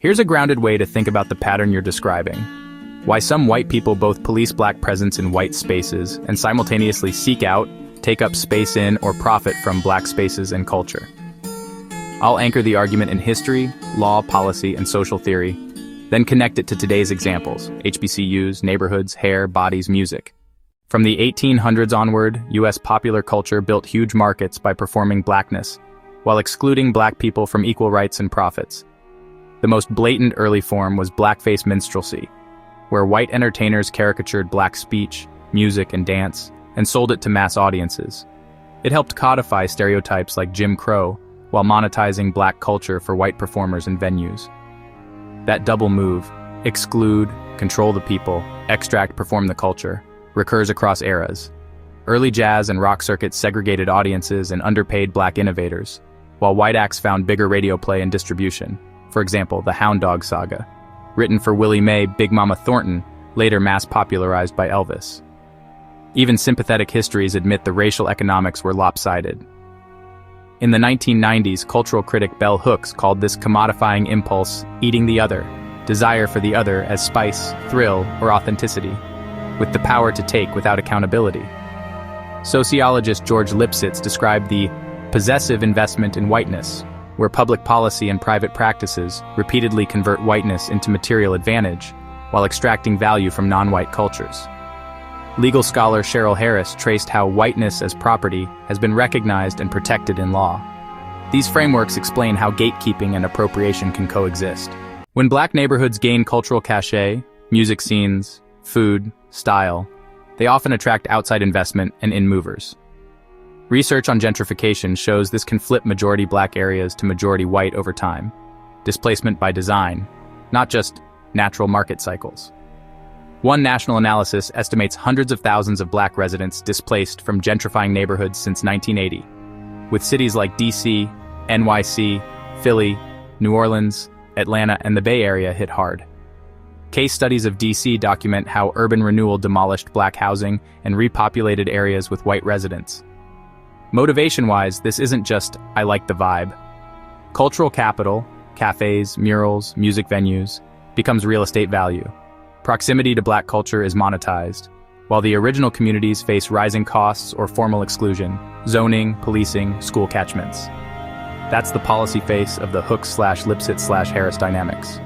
Here's a grounded way to think about the pattern you're describing. Why some white people both police black presence in white spaces and simultaneously seek out, take up space in, or profit from black spaces and culture. I'll anchor the argument in history, law, policy, and social theory, then connect it to today's examples: HBCUs, neighborhoods, hair, bodies, music. From the 1800s onward, U.S. popular culture built huge markets by performing blackness, while excluding black people from equal rights and profits. The most blatant early form was blackface minstrelsy, where white entertainers caricatured black speech, music, and dance, and sold it to mass audiences. It helped codify stereotypes like Jim Crow, while monetizing black culture for white performers and venues. That double move, exclude, control the people, extract, perform the culture, recurs across eras. Early jazz and rock circuits segregated audiences and underpaid black innovators, while white acts found bigger radio play and distribution. For example, the Hound Dog saga, written for Willie Mae Big Mama Thornton, later mass popularized by Elvis. Even sympathetic histories admit the racial economics were lopsided. In the 1990s, cultural critic Bell Hooks called this commodifying impulse eating the other, desire for the other as spice, thrill, or authenticity, with the power to take without accountability. Sociologist George Lipsitz described the possessive investment in whiteness, where public policy and private practices repeatedly convert whiteness into material advantage while extracting value from non-white cultures. Legal scholar Cheryl Harris traced how whiteness as property has been recognized and protected in law. These frameworks explain how gatekeeping and appropriation can coexist. When black neighborhoods gain cultural cachet, music scenes, food, style, they often attract outside investment and in-movers. Research on gentrification shows this can flip majority black areas to majority white over time. Displacement by design, not just natural market cycles. One national analysis estimates hundreds of thousands of black residents displaced from gentrifying neighborhoods since 1980, with cities like DC, NYC, Philly, New Orleans, Atlanta, and the Bay Area hit hard. Case studies of DC document how urban renewal demolished black housing and repopulated areas with white residents. Motivation-wise, this isn't just, "I like the vibe." Cultural capital, cafes, murals, music venues, becomes real estate value. Proximity to black culture is monetized, while the original communities face rising costs or formal exclusion, zoning, policing, school catchments. That's the policy face of the Hooks/Lipsitz/Harris dynamics.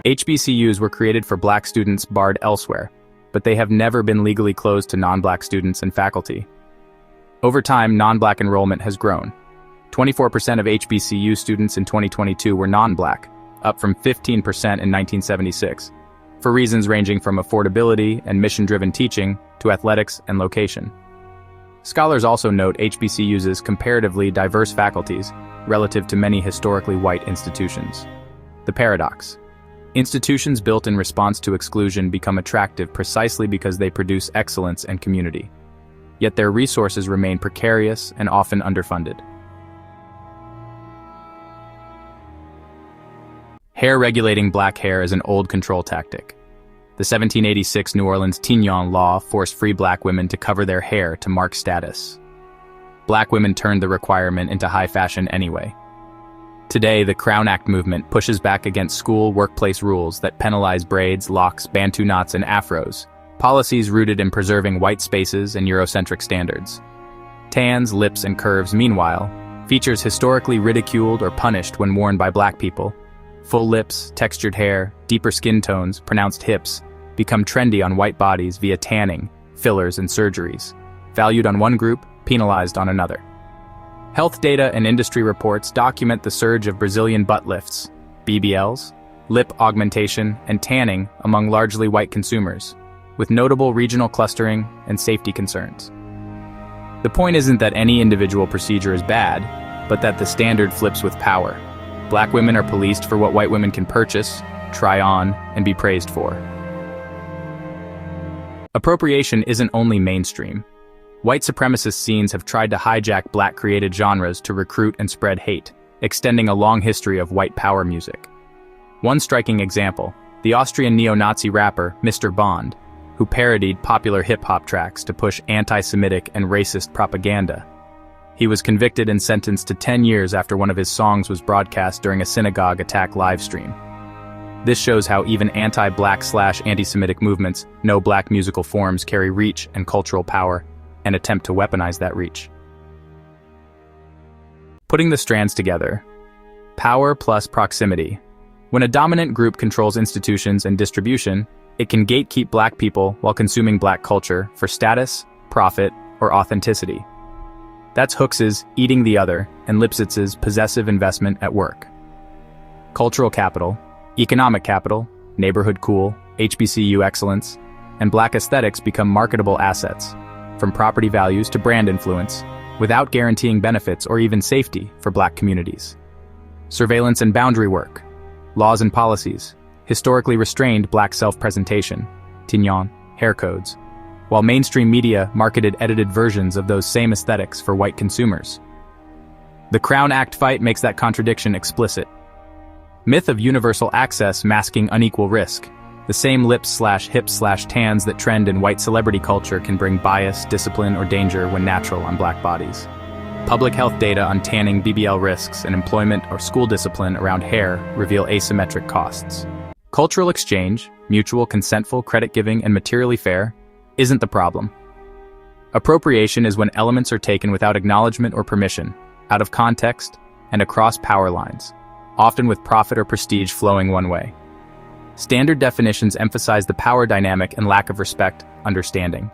HBCUs were created for black students barred elsewhere, but they have never been legally closed to non-black students and faculty. Over time, non-black enrollment has grown. 24% of HBCU students in 2022 were non-black, up from 15% in 1976, for reasons ranging from affordability and mission-driven teaching to athletics and location. Scholars also note HBCUs' comparatively diverse faculties relative to many historically white institutions. The paradox. Institutions built in response to exclusion become attractive precisely because they produce excellence and community. Yet their resources remain precarious and often underfunded. Hair regulating black hair is an old control tactic. The 1786 New Orleans Tignon law forced free black women to cover their hair to mark status. Black women turned the requirement into high fashion anyway. Today, the Crown Act movement pushes back against school workplace rules that penalize braids, locks, bantu knots, and afros, policies rooted in preserving white spaces and Eurocentric standards. Tans, lips, and curves, meanwhile, features historically ridiculed or punished when worn by black people. Full lips, textured hair, deeper skin tones, pronounced hips become trendy on white bodies via tanning, fillers, and surgeries. Valued on one group, penalized on another. Health data and industry reports document the surge of Brazilian butt lifts, BBLs, lip augmentation, and tanning among largely white consumers, with notable regional clustering and safety concerns. The point isn't that any individual procedure is bad, but that the standard flips with power. Black women are policed for what white women can purchase, try on, and be praised for. Appropriation isn't only mainstream. White supremacist scenes have tried to hijack black-created genres to recruit and spread hate, extending a long history of white power music. One striking example, the Austrian neo-Nazi rapper Mr. Bond, who parodied popular hip-hop tracks to push anti-Semitic and racist propaganda. He was convicted and sentenced to 10 years after one of his songs was broadcast during a synagogue attack livestream. This shows how even anti-black/anti-Semitic movements know black musical forms carry reach and cultural power, and attempt to weaponize that reach. Putting the strands together. Power plus proximity. When a dominant group controls institutions and distribution, it can gatekeep black people while consuming black culture for status, profit, or authenticity. That's Hooks's eating the other and Lipsitz's possessive investment at work. Cultural capital, economic capital, neighborhood cool, HBCU excellence, and black aesthetics become marketable assets, from property values to brand influence, without guaranteeing benefits or even safety for black communities. Surveillance and boundary work. Laws and policies historically restrained black self-presentation, tignon, hair codes, while mainstream media marketed edited versions of those same aesthetics for white consumers. The Crown Act fight makes that contradiction explicit. Myth of universal access masking unequal risk. The same lips/hips/tans that trend in white celebrity culture can bring bias, discipline, or danger when natural on black bodies. Public health data on tanning, BBL risks, and employment or school discipline around hair reveal asymmetric costs. Cultural exchange, mutual, consentful, credit-giving, and materially fair, isn't the problem. Appropriation is when elements are taken without acknowledgement or permission, out of context, and across power lines, often with profit or prestige flowing one way. Standard definitions emphasize the power dynamic and lack of respect, understanding.